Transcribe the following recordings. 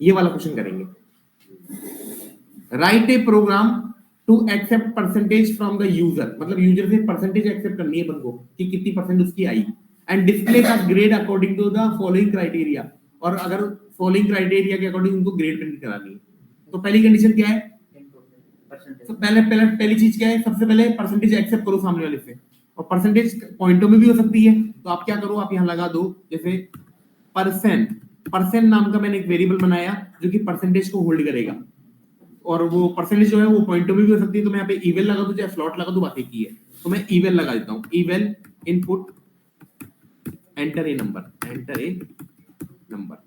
ये वाला क्वेश्चन करेंगे। Write a program to accept percentage from the user, मतलब यूजर से परसेंटेज एक्सेप्ट करनी है बंद को कि कितनी परसेंट उसकी आई, and display the grade according to the following criteria, और अगर फॉलोइंग क्राइटेरिया के अकॉर्डिंग उनको ग्रेड प्रिंट करानी है। तो पहली कंडीशन क्या है? तो पहली चीज क्या है? सबसे पहले परसेंटेज एक्सेप्ट करो सामने वाले से, और परसेंटेज पॉइंटों में भी हो सकती है। तो आप क्या करो, आप यहाँ लगा दो जैसे परसेंट, परसेंट नाम का मैंने एक वेरिएबल बनाया जो कि परसेंटेज को होल्ड करेगा, और वो परसेंटेज जो है वो पॉइंटों में भी हो सकती है। तो मैं यहाँ पे इवेल लगा दूं चाहे फ्लॉट लगा दूं, बात एक ही है। तो मैं इवेल लगा देता हूं, eval input enter a number, enter a number,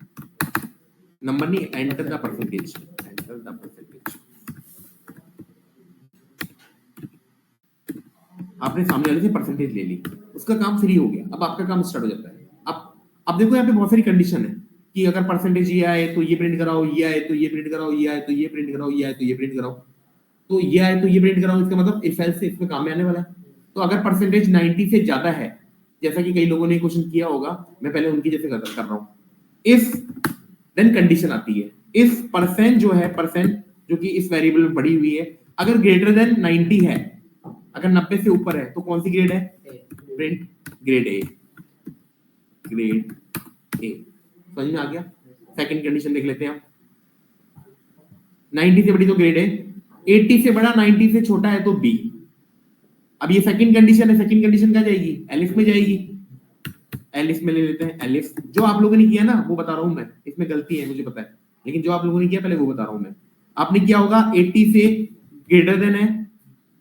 number नहीं, enter the percentage, enter the percentage. आपने सामने वाले से परसेंटेज ले ली, उसका काम फ्री हो गया, अब आपका काम स्टार्ट हो जाता है। अब देखो यहाँ पे बहुत सारी कंडीशन है कि अगर परसेंटेज ये आए तो ये प्रिंट कराओ, ये आए तो ये प्रिंट कराओ, ये आए तो ये प्रिंट कराओ, ये आए तो ये प्रिंट कराओ, तो ये आए तो ये प्रिंट कराओ। इसका मतलब इफ एल्स से इसमें काम में आने वाला है। तो अगर परसेंटेज 90 से ज्यादा है, जैसा कि कई लोगों ने क्वेश्चन किया होगा, मैं पहले उनकी जैसे कर रहा हूं, इफ देन कंडीशन आती है, इफ परसेंट जो है, परसेंट जो कि इस वेरिएबल में पड़ी हुई है, अगर ग्रेटर देन 90 है, अगर 90 से ऊपर है, तो कौन सी ग्रेड है? Print grade A, grade A. समझ में आ गया? सेकंड कंडीशन देख लेते हैं हम। 90 से बड़ी तो ग्रेड ए, 80 से बड़ा, 90 से छोटा है तो बी। अब ये सेकंड कंडीशन है, सेकंड कंडीशन क्या जाएगी? एलिफ में जाएगी। एलिफ में ले लेते हैं, एलिफ जो आप लोगों ने किया ना वो बता रहा हूं मैं, इसमें गलती है मुझे पता है, लेकिन जो आप लोगों ने किया पहले वो बता रहा हूं मैं। आपने क्या होगा, 80 से ग्रेटर देन है,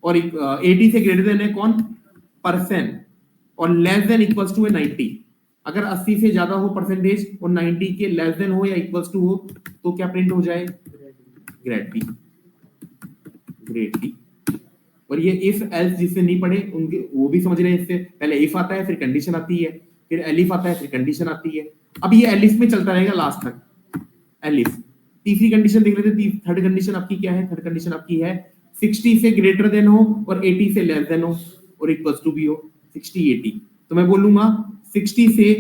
और 80 से ग्रेटर देन है कौन? परसेंट, और लेस देन इक्वल्स टू है 90। अगर 80 से ज्यादा हो परसेंटेज और 90 के लेस देन हो या इक्वल्स टू हो, तो क्या प्रिंट हो जाए? Grade B, grade B. और ये इफ एल्स जिससे नहीं पढ़े उनके वो भी समझ रहे हैं, इससे पहले इफ आता है, फिर कंडीशन आती है, फिर एलिफ आता है, फिर कंडीशन आती है। अब ये एलिफ में चलता रहेगा लास्ट तक, एलिफ। तीसरी कंडीशन देख लेते हैं। थर्ड कंडीशन आपकी क्या है? थर्ड कंडीशन आपकी है 60 से ग्रेटर देन हो और 80 से लेस देन हो और इक्वल्स टू भी हो, 60 80। तो मैं बोलूंगा 60 से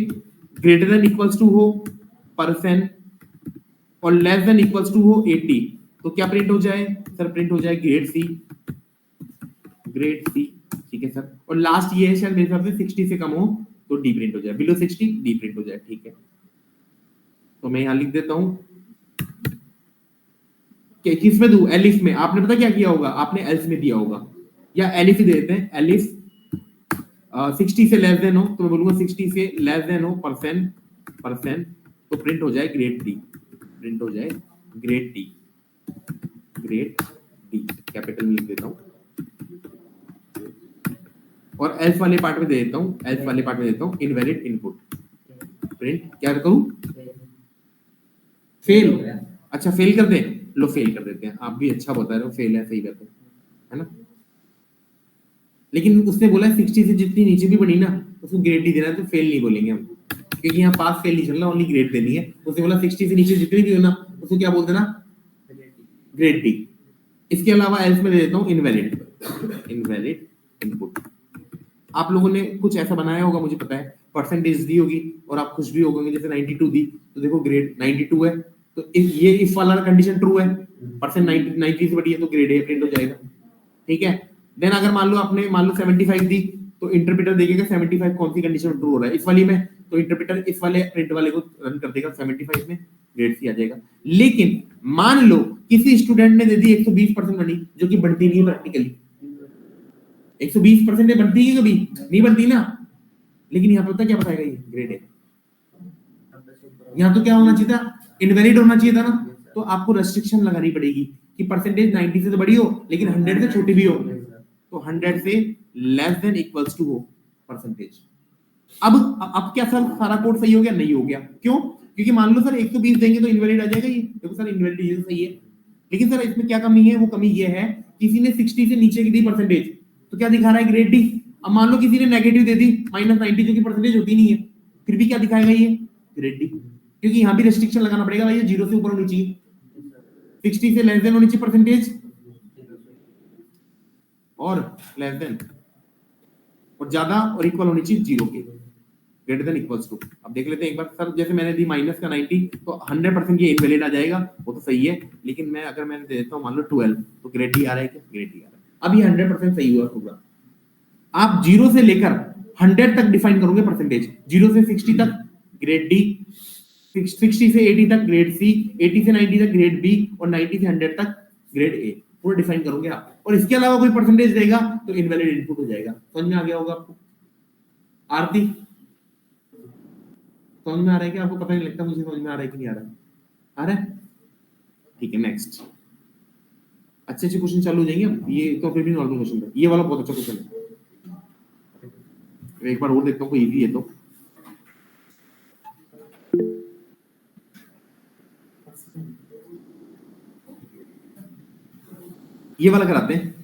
ग्रेटर देन इक्वल्स टू हो परसेंट और लेस देन इक्वल्स टू हो 80, तो क्या प्रिंट हो जाए? सर प्रिंट हो जाए ग्रेड सी, ग्रेड सी। ठीक है सर। और लास्ट ये है शायद मेरे हिसाब से 60 से कम हो तो डी प्रिंट हो जाए, बिलो 60 डी प्रिंट हो जाए। ठीक है, तो मैं यहां लिख देता हूं कि किस में दूं? एलिफ में। आपने पता क्या किया होगा? आपने एल्स में दिया होगा, या एलिफ ही दे देते हैं, एलिफ 60 से लेस देन हो, तो मैं बोलूंगा 60 से लेस देन हो परसेंट, परसेंट, तो प्रिंट हो जाए ग्रेड डी, प्रिंट हो जाए grade D, grade D, capital में लिख देता हूं। और एल्स वाले पार्ट में दे देता हूं, एल्स वाले पार्ट में देता हूं इनवैलिड इनपुट, प्रिंट क्या करूं? फेल। अच्छा फेल कर दें, लो फेल कर देते हैं। आप भी अच्छा बता रहे हो, फेल है, सही कहते हैं, है ना। लेकिन उसने बोला 60 से जितनी नीचे भी बनी ना उसको ग्रेड डी देना है, तो फेल नहीं बोलेंगे हम, क्योंकि यहाँ पास फेल नहीं चलना, ओनली ग्रेड देनी है। उसने बोला 60 से नीचे जितनी भी हो ना उसको क्या बोल देना? Grade D. इसके अलावा एल्स में दे देता हूँ इनवैलिड, इनवैलिड इनपुट। आप लोगों ने कुछ ऐसा बनाया होगा, मुझे पता है, परसेंटेज दी होगी और आप खुश भी हो गए, जैसे 92 दी तो देखो ग्रेड 92 है, तो ये इफ वाला कंडीशन ट्रू है, परसेंट 90 से बड़ी है तो ग्रेड ए प्रिंट हो जाएगा। ठीक है। देन अगर मान लो आपने 75 दी तो इंटरप्रेटर देखेगा 75 कौन सी कंडीशन में ट्रू हो रहा है, इस वाली में, तो इंटरप्रेटर इस वाले प्रिंट वाले को रन कर देगा, 75 में ग्रेड सी आ जाएगा। लेकिन मान लो किसी स्टूडेंट ने दे दी 120% बनी, जो कि बढ़ती नहीं है प्रैक्टिकली, 120% बनती है कभी नहीं बनती ना, लेकिन यहाँ पे पता क्या बताएगा? ये ग्रेड है। यहाँ तो क्या होना चाहिए था? इनवैलिड होना चाहिए था ना। तो आपको रेस्ट्रिक्शन लगानी पड़ेगी कि परसेंटेज 90 से तो बड़ी हो लेकिन 100 से छोटी भी हो, तो 100 से लेस देन इक्वल्स टू हो परसेंटेज। अब क्या सर सारा कोड सही हो गया? नहीं हो गया। क्यों? क्योंकि मान लो सर 120 देंगे तो इनवैलिड आ जाएगा। ये देखो सर इनवैलिड ये सही है, लेकिन सर इसमें क्या कमी है? वो कमी ये है किसी ने 60 से नीचे की दी परसेंटेज तो क्या दिखा रहा है? Grade D. अब मान लो किसी ने नेगेटिव दे दी -90 जो कि परसेंटेज होती नहीं है, फिर भी क्या दिखाएगा? ये ग्रेड डी। क्योंकि यहाँ भी रेस्ट्रिक्शन लगाना पड़ेगा भाई, 0 से ऊपर होनी चाहिए, 60 से लेस देन होनी चाहिए परसेंटेज, और लेस देन और ज्यादा और इक्वल होनी चाहिए 0 के। Greater than equals to. अब देख लेते हैं एक बार सर, जैसे मैंने दी माइनस का 90 तो 100% ये इनवैलिड आ जाएगा, वो तो सही है, लेकिन मैं अगर मैंने दे देता हूँ मान लो 12 तो ग्रेड डी आ रहा है क्या? ग्रेड डी आ रहा है। अब ये 100% सही हुआ होगा। आप 0 से लेकर 100 तक डिफाइन करोगे परसेंटेज, 0 से 60 तक ग्रेड डी, 60 से 80 तक ग्रेड सी, 80 से 90 तक ग्रेड बी और 90 से 100 तक ग्रेड ए, पूरा डिफाइन करोगे आप। और इसके अलावा कोई परसेंटेज देगा तो इनवैलिड इनपुट हो जाएगा। समझ में आ गया होगा आपको? आरती समझ में आ रहा है क्या आपको? पता नहीं लगता मुझे समझ में आ रहा है कि नहीं आ रहा? आ रहा है? ठीक है, नेक्स्ट। अच्छे क्वेश्चन चालू हो जाएंगे अब। ये तो फिर भी नॉर्मल क्वेश्चन है, ये वाला बहुत अच्छा क्वेश्चन है। एक बार और देखता हूँ कोई इजी है तो। ये वाला कराते हैं।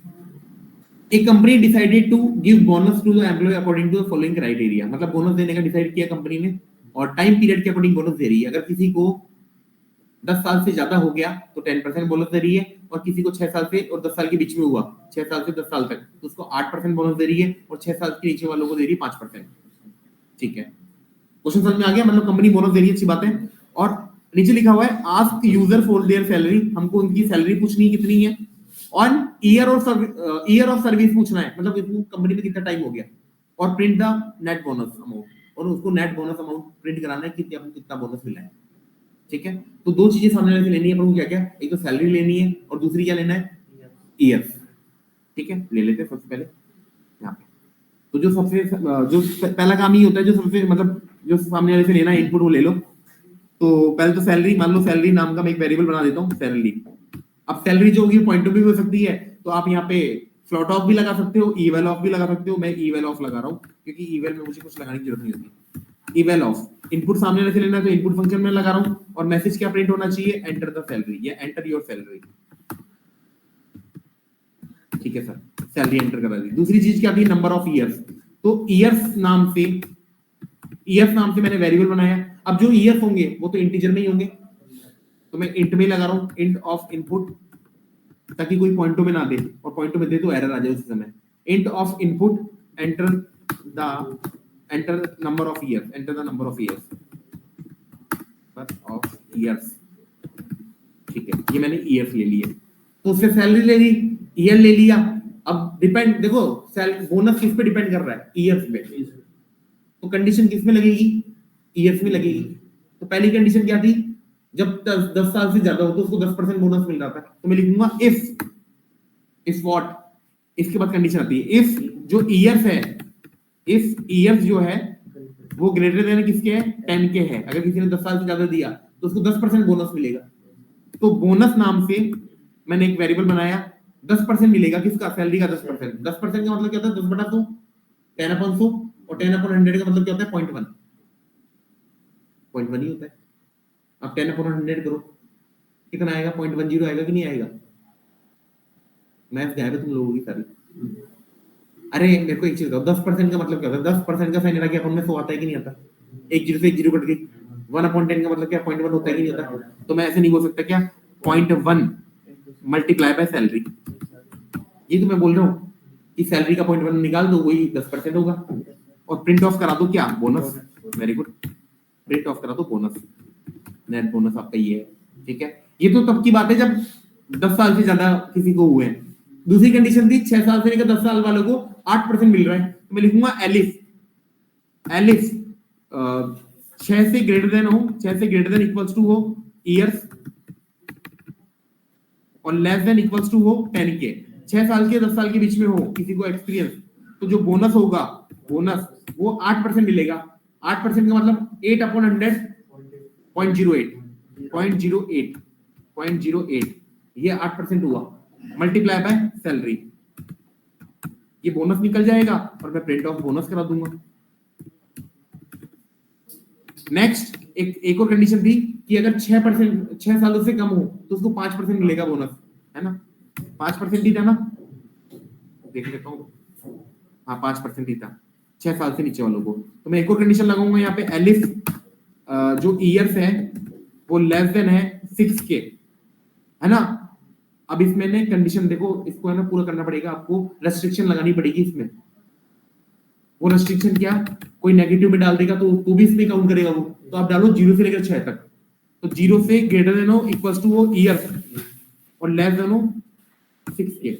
एक company decided to give bonus to the employ according to the following criteria. मतलब बोनस देने का डिसाइड किया कंपनी ने और टाइम पीरियड के अकॉर्डिंग बोनस दे रही है। अगर किसी को 10 साल से ज्यादा हो गया तो 10% बोनस दे रही है, और किसी को 6 साल से और 10 साल के बीच में हुआ, 6 साल से 10 साल तक, तो उसको 8% बोनस दे रही है, और 6 साल के नीचे वालों को दे रही है 5%। ठीक है, क्वेश्चन समझ में आ गया? मतलब कंपनी बोनस दे रही है, अच्छी बात है। और नीचे लिखा हुआ है ask user for their salary, हमको उनकी सैलरी पूछनी है कितनी है, ऑन ईयर ऑफ सर्विस पूछना है, मतलब कंपनी में कितना टाइम हो गया, और print the net bonus amount, और उसको नेट बोनस अमाउंट प्रिंट कराना है कि कितना बोनस मिला है। ठीक है, तो दो चीजें सामने वाले से लेनी है पर वो क्या क्या, एक तो सैलरी लेनी है और दूसरी क्या लेना है, ईयर। ठीक है, ले लेते हैं सबसे पहले यहाँ पे। तो जो सबसे जो पहला काम ही होता है, जो सबसे मतलब जो सामने वाले से लेना है इनपुट, वो ले लो। तो पहले तो सैलरी, मान लो सैलरी नाम का मैं एक वेरिएबल बना देता हूँ, सैलरी। अब सैलरी जो होगी पॉइंट ऑफ व्यू हो सकती है, तो आप यहाँ पे फ्लोट ऑफ भी लगा सकते हो, इवेल ऑफ भी लगा सकते हो। मैं इवेल ऑफ लगा रहा हूँ क्योंकि इवेल में मुझे कुछ लगाने की जरूरत नहीं होती। इवेल ऑफ इनपुट सामने वाले से लेना है तो इनपुट फंक्शन में लगा रहा हूँ, और मैसेज क्या प्रिंट होना चाहिए, एंटर द सैलरी या एंटर योर सैलरी। ठीक है सर, सैलरी एंटर करा दी। दूसरी चीज क्या थी, नंबर ऑफ ईयर्स। तो ईयर्स नाम से मैंने वेरिएबल बनाया। अब जो ईयर्स होंगे वो तो इंटीजर में ही होंगे, तो मैं इंट में लगा रहा हूँ, इंट ऑफ इनपुट, ताकि कोई पॉइंटो में ना दे, और पॉइंटो में दे तो एरर आ जाए उसी समय। Int of input enter number of years, enter the number of years. ठीक है, ये मैंने ईयर्स ले लिए, तो उससे सैलरी ले ली, ईयर ले लिया। अब डिपेंड देखो, बोनस किस पे डिपेंड कर रहा है, ईयर्स पे, तो कंडीशन किस में लगेगी, ईयर्स में लगेगी। तो पहली कंडीशन क्या थी, जब 10 साल से ज्यादा हो तो उसको 10% बोनस मिल रहा था, तो मैं लिखूंगा इफ व्हाट, इसके बाद कंडीशन आती है इफ जो ईयर्स है, इफ ईयर्स जो है वो ग्रेटर देन किसके है, 10 के है। अगर किसी ने 10 साल से ज्यादा दिया तो उसको 10% बोनस मिलेगा। तो बोनस नाम से मैंने एक वेरिएबल बनाया, 10% मिलेगा किसका, सैलरी का 10%। 10% का मतलब क्या होता है, 10/100, 10/100, और 10/100 का मतलब क्या होता है, 0.1 ही होता है। अब 10/100 करो, कितना आएगा, 0.10 आएगा कि नहीं आएगा? मैथ गायब है तुम लोगों की सारी। अरे मेरे को एक चीज बताओ, 10% का मतलब क्या होता है? 10% का साइन लगा के अकाउंट में 100 आता है कि नहीं आता? एक जीरो से एक जीरो कट गई। 1/10 का मतलब क्या, 0.1 होता है कि नहीं होता? तो मैं ऐसे नहीं बोल सकता क्या, 0.1 मल्टीप्लाई बाय सैलरी। ये तो मैं बोल रहा हूँ कि सैलरी का 0.1 निकाल दो, वही 10% होगा, और प्रिंट ऑफ करा दो क्या, bonus. Very good, print of करा दो बोनस, नेट बोनस आपका ये है। ठीक है, ये तो तब की बात है जब 10 साल से ज्यादा किसी को हुए हैं। दूसरी कंडीशन थी 6 साल से लेकर 10 साल वालों को 8% मिल रहा है, तो मैं लिखूंगा एलिफ 6 से ग्रेटर देन हो, 6 से ग्रेटर देन इक्वल्स टू हो ईयर्स, और लेस देन इक्वल्स टू हो 10 के। 6 साल के 10 साल के बीच में हो किसी को एक्सपीरियंस, तो जो बोनस होगा, बोनस वो 8% मिलेगा। 8% का मतलब 8/100 0.08 ये 8% हुआ, मल्टीप्लाई बाय सैलरी, ये बोनस निकल जाएगा और मैं प्रिंट ऑफ बोनस करा दूंगा। नेक्स्ट एक और कंडीशन थी कि अगर 6% 6 सालों से कम हो तो उसको 5% मिलेगा बोनस, है ना? 5% ही था ना, देख लेता हूँ। हाँ 5% ही था 6 साल से नीचे वालों को। तो मैं एक और कंडीशन लगाऊंगा यहाँ पे, एलिफ जो ईयर्स है वो लेस देन है 6 के, है ना? अब इसमें ने कंडीशन देखो, इसको है ना पूरा करना पड़ेगा आपको, रेस्ट्रिक्शन लगानी पड़ेगी इसमें, वो रेस्ट्रिक्शन क्या, कोई नेगेटिव में डाल देगा तो भी इसमें काउंट करेगा वो, तो आप डालो 0 से लेकर 6 तक, तो 0 से ग्रेटर देन हो इक्वल्स टू वो ईयर और लेस देन हो 6 ईयर।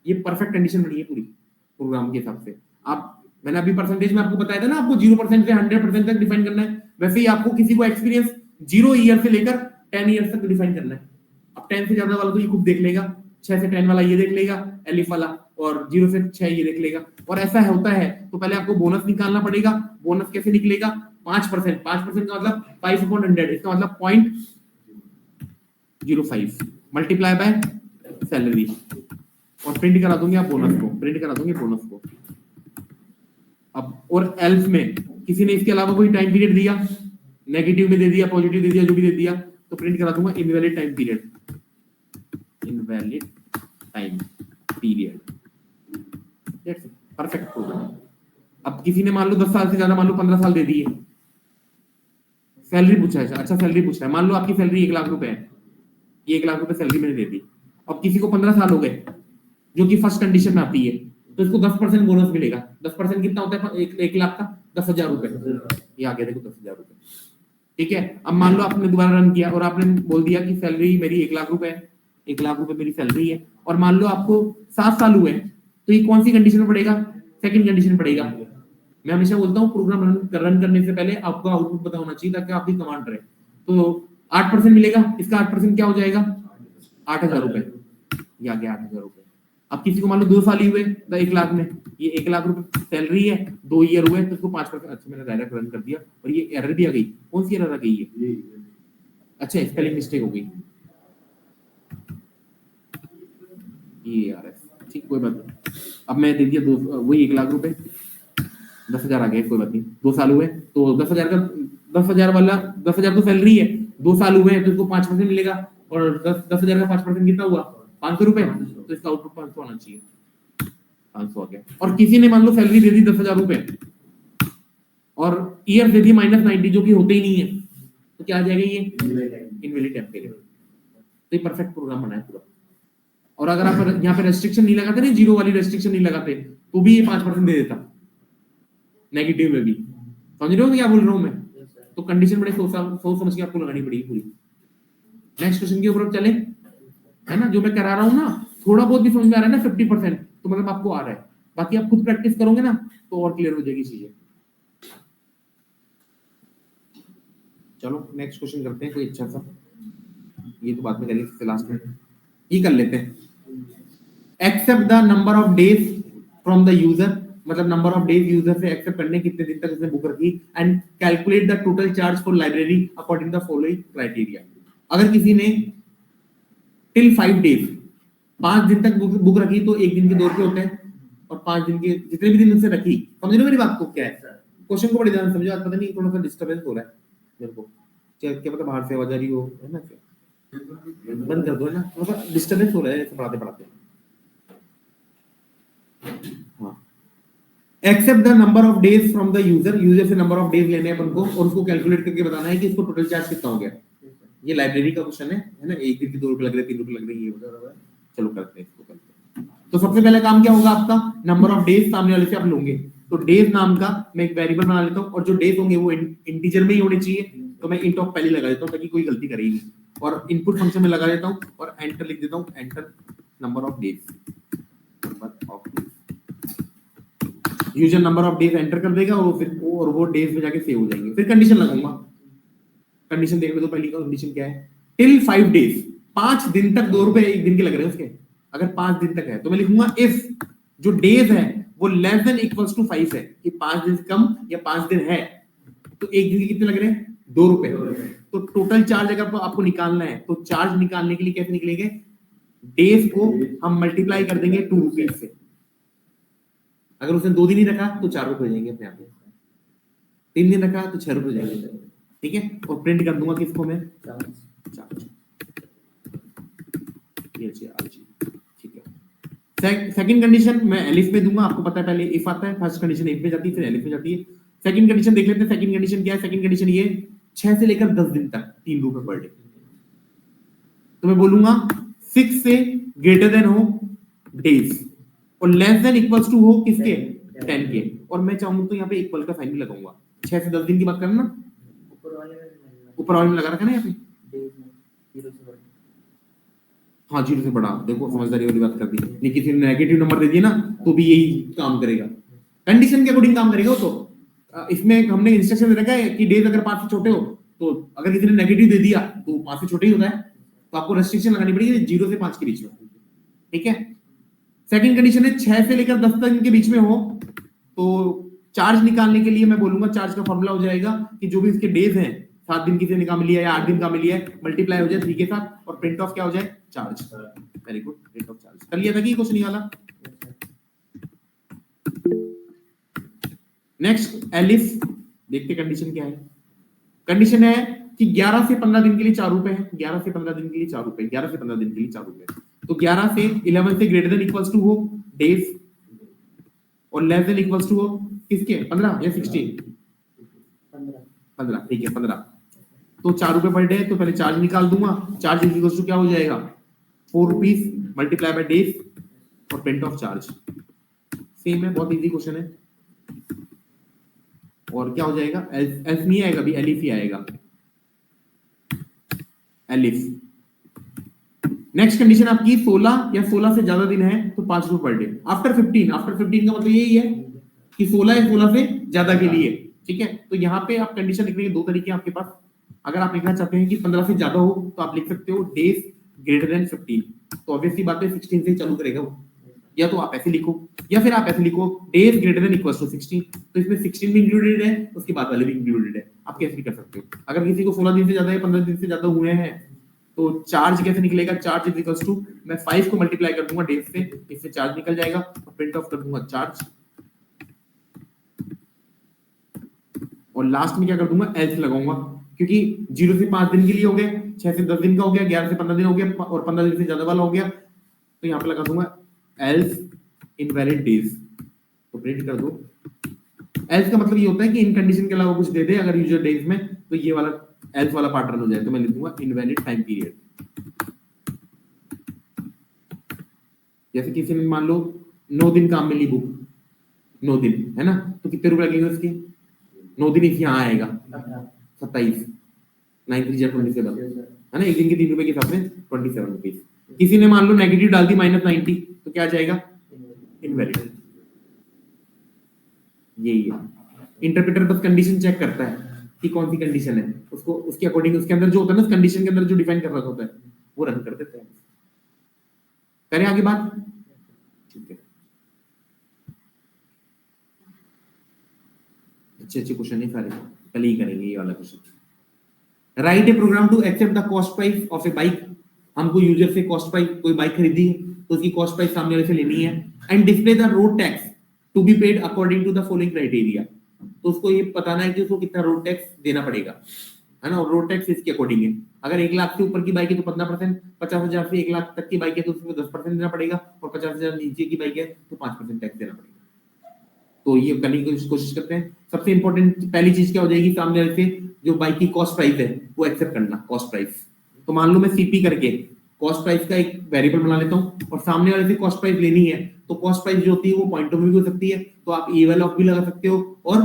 ये परफेक्ट कंडीशन बनी है पूरी प्रोग्राम के हिसाब से। आप, मैंने अभी परसेंटेज में आपको बताया था ना, आपको 0% से 100% तक डिफाइन करना है, वैसे ही आपको किसी को एक्सपीरियंस 0 ईयर से लेकर 10 ईयर तक डिफाइन करना है। अब 10 से ज्यादा वाला तो ये खुद देख लेगा, 6 से 10 वाला ये देख लेगा एलिफ वाला, और 0 से 6 ये देख लेगा। और ऐसा होता है तो पहले आपको बोनस निकालना पड़ेगा। बोनस कैसे निकलेगा, 5%, 5% का मतलब 5/100, इसका मतलब 0.05 मल्टीप्लाई बाय सैलरी, और प्रिंट करा दूंगे आप बोनस को, प्रिंट करा दूंगे बोनस को। अब और एल्स में किसी ने इसके अलावा कोई टाइम पीरियड दिया, नेगेटिव में दे दिया, पॉजिटिव दे दिया, जो भी दे दिया, तो प्रिंट करा दूंगा invalid time period, invalid time period. Perfect program. अब किसी ने मान लो 10 साल से ज्यादा, मान लो 15 साल दे दिए, सैलरी पूछा है, अच्छा सैलरी पूछा है, मान लो आपकी सैलरी 1 लाख रुपए है, ये 1 लाख रुपए सैलरी मैंने दे दी। अब किसी को 15 साल हो गए, जो कि फर्स्ट कंडीशन में आती है, तो इसको 10% बोनस मिलेगा। 10% कितना होता है 1 लाख का, 10,000 रुपए, ये आ गया देखो 10,000 रुपए। ठीक है, अब मान लो आपने दोबारा रन किया और आपने बोल दिया कि सैलरी मेरी 1 लाख रुपए है, 1 लाख रुपए मेरी सैलरी है, और मान लो आपको 7 साल हुए, तो ये कौन सी कंडीशन में पड़ेगा, सेकंड कंडीशन में पड़ेगा। मैं हमेशा बोलता हूँ प्रोग्राम रन करने से पहले आपको आउटपुट पता होना चाहिए, ताकि आपकी कमांड रहे। तो 8% मिलेगा, इसका 8% क्या हो जाएगा, 8,000 रुपए, ये आ गया 8,000 रुपए। अब किसी को मान लो 2 साल ही हुए, तो 1 लाख में, ये 1 लाख रुपए सैलरी है, 2 ईयर हुए, तो इसको 5%, अच्छा मैंने डायरेक्ट रन कर दिया, और ये एरर भी आ गई। कौन सी एरर आ गई है, अच्छा स्पेलिंग मिस्टेक हो गई, ये यार ठीक, कोई बात नहीं। अब मैं दे दिया वही 1 लाख रुपए, 10,000 आ गए, कोई बात नहीं। 2 साल हुए तो 10,000 का, 10,000 वाला 10,000 तो सैलरी है, 2 साल हुए हैं तो इसको 5% मिलेगा, और 10,000 का 5% कितना हुआ, 500 रुपए, तो इसका आउटपुट 500 आना चाहिए, 500 आ गया। और किसी ने मान लो सैलरी दे दी 10,000 रुपए, और ईयर दे दी -90, जो कि होते ही नहीं है, तो क्या आ जाएगा, ये इनवैलिड टाइम पीरियड। तो ये परफेक्ट प्रोग्राम बना है पूरा। और अगर आप यहाँ पे रेस्ट्रिक्शन नहीं लगाते ना, 0 वाली रेस्ट्रिक्शन नहीं लगाते, तो भी ये 5% दे देता नेगेटिव में भी। समझ रहे हो क्या बोल रहा हूं मैं, तो कंडीशन बड़े सोच समझ के आपको लगानी पड़ेगी पूरी। नेक्स्ट क्वेश्चन के ऊपर चले, है ना, जो मैं करा रहा हूँ ना, थोड़ा बहुत भी समझ में आ रहा है ना 50%, तो मतलब आपको आ रहा है, बाकी आप खुद प्रैक्टिस करोगे ना तो और क्लियर हो जाएगी चीजें। चलो नेक्स्ट क्वेश्चन करते हैं, कोई अच्छा सा, ये तो बाद में करेंगे, लास्ट में ये कर लेते हैं। Accept the number of days from the user, मतलब नंबर ऑफ डेज यूजर से एक्सेप्ट करने कितने दिन तक उसने बुक रखी, and calculate the total charge for library according the following criteria. अगर किसी ने टिल 5 डेज, 5 दिन तक बुक रखी, तो 1 दिन के 2 रुपए होते हैं, और 5 दिन के जितने भी दिन उनसे रखी, समझ रहे हो मेरी बात को, क्या है क्वेश्चन को बड़ी ध्यान समझो। आज पता नहीं थोड़ा सा डिस्टर्बेंस हो रहा है मेरे को, क्या पता बाहर से आवाज आ रही हो, है ना, बंद कर दो ना, थोड़ा सा डिस्टर्बेंस हो रहा है पढ़ाते पढ़ाते। हाँ, accept the number of days from the user, user से नंबर ऑफ डेज लेने हैं अपन को, और उसको कैलकुलेट करके बताना है कि इसको टोटल चार्ज कितना हो गया। ये लाइब्रेरी का क्वेश्चन है ना, 1 दिन के 2 रुपए लग रहे, 3 रुपए लग रहे, ये बता। चलो करते हैं इसको, करते हैं। तो सबसे पहले काम क्या होगा आपका, नंबर ऑफ डेज सामने वाले से आप लोगे, तो डेज नाम का मैं एक वेरिएबल बना लेता हूँ, और जो डेज होंगे वो इंटीजर में ही होने चाहिए, तो मैं इंट ऑफ पहले लगा देता हूँ ताकि कोई गलती करे नहीं, और इनपुट फंक्शन में लगा देता हूँ, और एंटर लिख देता हूँ, enter number of days, number of days. User number of days enter कर देगा, और फिर वो डेज में जाके सेव हो जाएंगे। फिर कंडीशन लगाऊंगा, कंडीशन देखने दो, पहली कंडीशन क्या है, टिल 5 डेज, 5 दिन तक 2 रुपए 1 दिन के लग रहे हैं उसके, अगर 5 दिन तक है तो मैं लिखूंगा इफ जो डेज है वो लेस देन इक्वल्स टू 5 है, कि 5 दिन से कम या 5 दिन है, तो 1 दिन के कितने लग रहे हैं, 2 रुपए। तो टोटल चार्ज अगर आपको निकालना है, तो चार्ज निकालने के लिए कैसे निकलेंगे, डेज को हम मल्टीप्लाई कर देंगे 2 रुपीज से। अगर उसने 2 दिन ही रखा तो 4 रुपए हो जाएंगे अपने आप, 3 दिन रखा तो 6 रुपए हो जाएंगे, ठीक है। और प्रिंट कर दूंगा किसको मैं, चार्ज, ये ठीक है। सेकंड कंडीशन मैं एलिफ में दूंगा, आपको पता है पहले इफ आता है, फर्स्ट कंडीशन इफ में जाती है, फिर एलिफ में जाती है। सेकंड कंडीशन देख लेते हैं, सेकंड कंडीशन क्या है, सेकंड कंडीशन ये 6 से लेकर 10 दिन तक 3 रुपए पर डे, तो मैं बोलूंगा 6 से ग्रेटर देन हो डेज, और लेस देन इक्वल्स टू हो किसके, 10 के, और मैं चाहूंगा तो यहाँ पे इक्वल का साइन भी लगाऊंगा। 6 से 10 दिन की बात करना ना, ऊपर वाले में लगा रखा ना यहाँ पे, हाँ 0 से बड़ा। देखो समझदारी वाली बात कर दी, नहीं किसी ने नेगेटिव नंबर दे दिया ना तो भी यही काम करेगा, कंडीशन के अकॉर्डिंग काम करेगा वो तो। इसमें हमने इंस्ट्रक्शन दे रखा है कि डेज अगर 5 से छोटे हो, तो अगर किसी ने नेगेटिव दे दिया तो 5 से छोटे ही होता है, तो आपको रेस्ट्रिक्शन लगानी पड़ेगी 0 से 5 के बीच में, ठीक है। सेकंड कंडीशन है 6 से लेकर 10 तक के बीच में हो, तो चार्ज निकालने के लिए मैं बोलूंगा चार्ज का फॉर्मूला हो जाएगा कि जो भी इसके डेज हैं, 7 दिन किसी ने काम लिया या 8 दिन काम लिया है, मल्टीप्लाई हो जाए 3 के साथ और प्रिंट ऑफ क्या हो जाए, charge. Very good, print of charge कर लिया था कि कुछ नहीं वाला। नेक्स्ट एलिफ, देखते कंडीशन क्या है। कंडीशन है कि 11 से 15 दिन के लिए 4 रुपए है, 11 से 15 दिन के लिए 4 रुपए, 11 से 15 दिन के लिए 4 रुपए, तो 11 से 11 से ग्रेटर देन इक्वल्स टू हो डेज और लेस देन इक्वल्स टू हो किसके, 15 या 16, 15, ठीक है 15, तो 4 रुपए पर डे, तो पहले चार्ज निकाल दूंगा, चार्ज इक्वल्स टू क्या हो जाएगा 4 रुपीस मल्टीप्लाई बाय डेज और प्रिंट ऑफ चार्ज। सेम है, बहुत इजी क्वेश्चन है। और क्या हो जाएगा, एल्फ नहीं आएगा, अभी एलिफ ही आएगा, एलिफ। नेक्स्ट कंडीशन आपकी 16 या 16 से ज्यादा दिन है तो 5 रुपए पर डे। आफ्टर 15, आफ्टर 15 का मतलब यही है कि 16 या 16 से ज्यादा के लिए, ठीक है। तो यहाँ पे आप कंडीशन लिखने के 2 तरीके हैं आपके पास। अगर आप लिखना चाहते हैं कि 15 से ज्यादा हो तो आप लिख सकते हो डेज ग्रेटर देन 15, तो ऑब्वियसली बात है 16 से चालू करेगा वो, या तो आप ऐसे लिखो या फिर आप ऐसे लिखो days greater than equals to 16, तो इसमें 16 भी इंक्लूडेड है, उसके बाद वाले भी इंक्लूडेड है, आप कैसे भी कर सकते हो। अगर किसी को 16 दिन से ज्यादा या 15 दिन से ज्यादा हुए हैं तो चार्ज कैसे निकलेगा, चार्ज इज इक्वल्स टू, मैं 5 को मल्टीप्लाई कर दूंगा डेज से, इससे चार्ज निकल जाएगा और प्रिंट ऑफ कर दूंगा चार्ज, और लास्ट में क्या कर दूंगा, एल्स लगाऊंगा, क्योंकि 0 से 5 दिन के लिए हो गए, 6 से 10 दिन का हो गया, 11 से 15 दिन हो गया और 15 दिन से ज्यादा वाला हो गया, तो यहाँ पे लगा दूंगा एल्स इनवैलिड डेज, तो प्रिंट कर दो। एल्स का मतलब ये होता है कि इन कंडीशन के अलावा कुछ दे दे अगर यूजर डेज में, तो ये वाला एल्स वाला पार्ट रन हो जाए, तो मैं लिख दूंगा इनवैलिड टाइम पीरियड। जैसे किसी ने मान लो 9 दिन काम में ली बुक, 9 दिन है ना, तो कितने रुपए लगेंगे उसके, 9 दिन इस यहाँ आएगा 27, 9 3 27 है ना, एक दिन के 3 रुपए के हिसाब से 27 रुपीज। किसी ने मान लो नेगेटिव डाल दी -90, तो क्या आ जाएगा, इनवैलिड। यही है, इंटरप्रेटर बस कंडीशन चेक करता है कि कौन सी कंडीशन है, उसको उसके अकॉर्डिंग उसके अंदर जो होता है ना, कंडीशन के अंदर जो डिफाइन कर रखा होता है वो रन कर देता है। करें आगे बात, ठीक है। अच्छे अच्छे क्वेश्चन है सारे, कल ही करेंगे ये वाला question. Write a program to accept the cost price of a bike, हमको यूजर से कॉस्ट प्राइस, कोई बाइक खरीदी है तो उसकी कॉस्ट प्राइस सामने वाले से लेनी है, and display the road tax to be paid according to the following criteria, तो उसको ये बताना है कि उसको कितना रोड टैक्स देना पड़ेगा, है ना, और रोड टैक्स इसके अकॉर्डिंग है। अगर 1 लाख से ऊपर की बाइक है तो 15%, 50,000 से 1 लाख तक की बाइक है तो उसमें 10% देना पड़ेगा, और 50,000 नीचे की बाइक है तो 5% टैक्स देना पड़ेगा। तो ये करने की कोशिश करते हैं। सबसे इंपॉर्टेंट पहली चीज क्या हो जाएगी, सामने वाले से जो बाइक की कॉस्ट प्राइस है वो एक्सेप्ट करना, कॉस्ट प्राइस। तो मान लो मैं सीपी करके कॉस्ट प्राइस का एक वेरिएबल बना लेता हूं और सामने वाले से कॉस्ट प्राइस लेनी है, तो कॉस्ट प्राइस जो होती है वो पॉइंट ऑफ व्यू भी हो सकती है, तो आप इवल ऑफ भी लगा सकते हो और